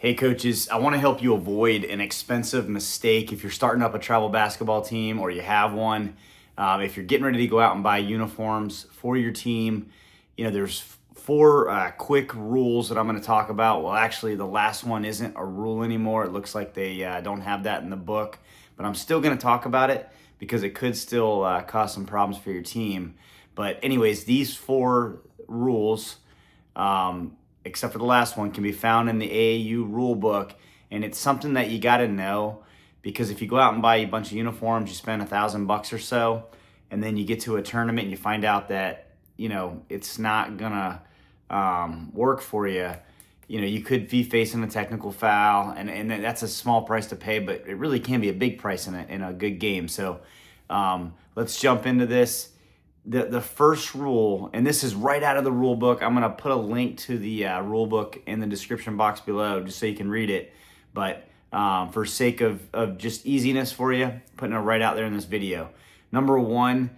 Hey coaches, I want to help you avoid an expensive mistake if you're starting up a travel basketball team or you have one. If you're getting ready to go out and buy uniforms for your team, there's four quick rules that I'm going to talk about. Well, actually, the last one isn't a rule anymore. It looks like they don't have that in the book, but I'm still going to talk about it because it could still cause some problems for your team. But anyways, these four rules, except for the last one, can be found in the AAU rule book. And it's something that you got to know, because if you go out and buy a bunch of uniforms, you spend $1,000 or so, and then you get to a tournament and you find out that, it's not gonna work for you. You could be facing a technical foul, and that's a small price to pay, but it really can be a big price in a good game. So let's jump into this. The first rule, and this is right out of the rule book. I'm going to put a link to the rule book in the description box below just so you can read it. But for sake of just easiness for you, putting it right out there in this video. Number one,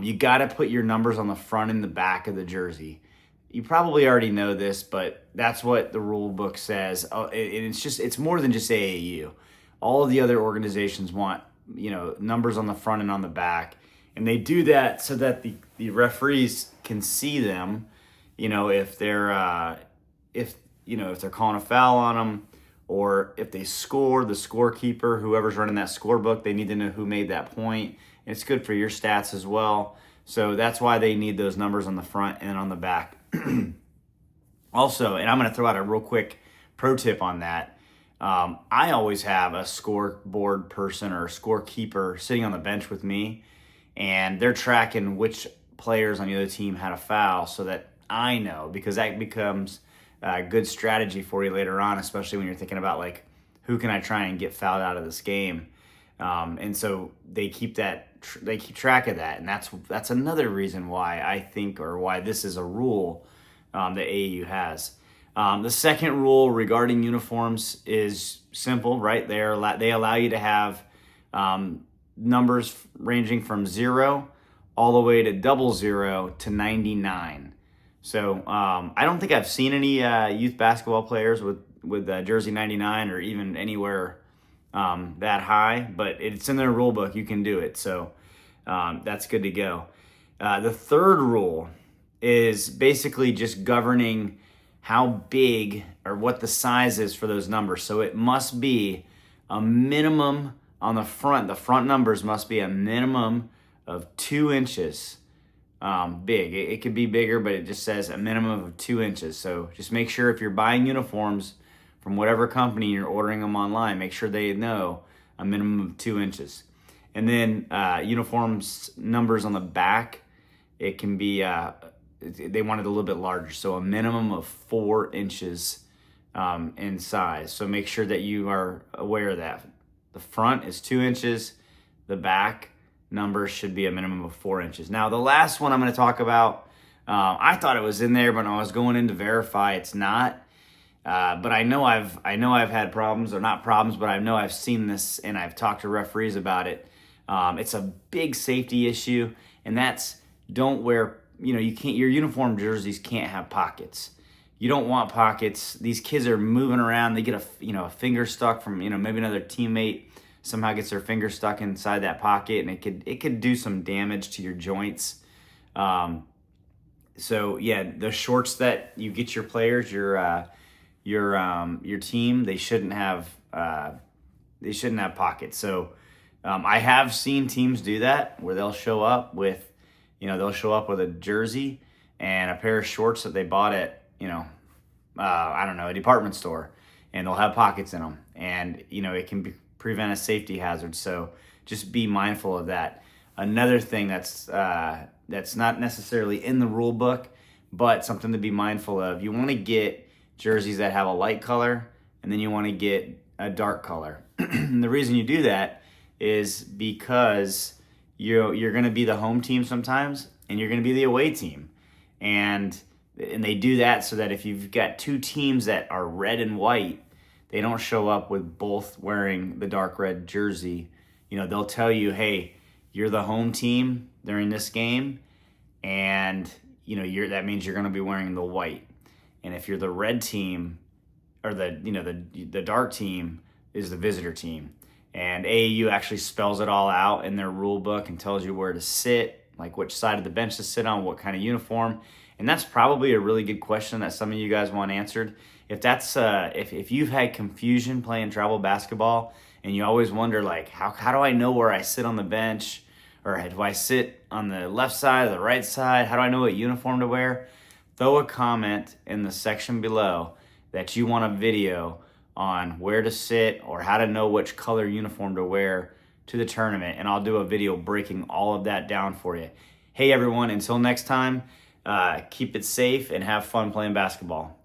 you got to put your numbers on the front and the back of the jersey. You probably already know this, but that's what the rule book says. It's more than just AAU. All of the other organizations want, numbers on the front and on the back. And they do that so that the referees can see them, if they're if they're calling a foul on them, or if they score, the scorekeeper, whoever's running that scorebook, they need to know who made that point. And it's good for your stats as well. So that's why they need those numbers on the front and on the back. Also, and I'm going to throw out a real quick pro tip on that. I always have a scoreboard person or a scorekeeper sitting on the bench with me, and they're tracking which players on the other team had a foul so that I know, because that becomes a good strategy for you later on, especially when you're thinking about, like, who can I try and get fouled out of this game? And so they keep track of that, and that's another reason why I think, or why this is a rule that AAU has. The second rule regarding uniforms is simple, right? They allow you to have numbers ranging from 0 all the way to 00 to 99. So I don't think I've seen any youth basketball players with jersey 99 or even anywhere that high, but it's in their rule book. You can do it. So that's good to go. The third rule is basically just governing how big or what the size is for those numbers. So it must be a minimum on the front. The front numbers must be a minimum of 2 inches big. It could be bigger, but it just says a minimum of 2 inches. So just make sure if you're buying uniforms from whatever company you're ordering them online, make sure they know a minimum of 2 inches. And then uniforms numbers on the back, it can be, they want it a little bit larger. So a minimum of 4 inches in size. So make sure that you are aware of that. The front is 2 inches. The back numbers should be a minimum of 4 inches. Now, the last one I'm going to talk about, I thought it was in there, but when I was going in to verify, it's not. But I know I've had problems, or not problems, but I know I've seen this and I've talked to referees about it. It's a big safety issue, and that's don't wear. You can't. Your uniform jerseys can't have pockets. You don't want pockets. These kids are moving around. They get a finger stuck from maybe another teammate somehow gets their finger stuck inside that pocket, and it could do some damage to your joints. So yeah, the shorts that you get your players, your team, they shouldn't have pockets. So I have seen teams do that where they'll show up with a jersey and a pair of shorts that they bought at I don't know, a department store, and they'll have pockets in them, and it can prevent a safety hazard. So just be mindful of that. Another thing that's not necessarily in the rule book, but something to be mindful of, you want to get jerseys that have a light color, and then you want to get a dark color. And the reason you do that is because you're going to be the home team sometimes, and you're going to be the away team. And they do that so that if you've got two teams that are red and white, they don't show up with both wearing the dark red jersey. They'll tell you, hey, you're the home team during this game, and that means you're going to be wearing the white. And if you're the red team, or the dark team is the visitor team. And AAU actually spells it all out in their rule book and tells you where to sit, like which side of the bench to sit on, what kind of uniform. And that's probably a really good question that some of you guys want answered. If that's if you've had confusion playing travel basketball and you always wonder like how do I know where I sit on the bench, or do I sit on the left side or the right side? How do I know what uniform to wear? Throw a comment in the section below that you want a video on where to sit or how to know which color uniform to wear to the tournament, and I'll do a video breaking all of that down for you. Hey everyone, until next time, keep it safe and have fun playing basketball.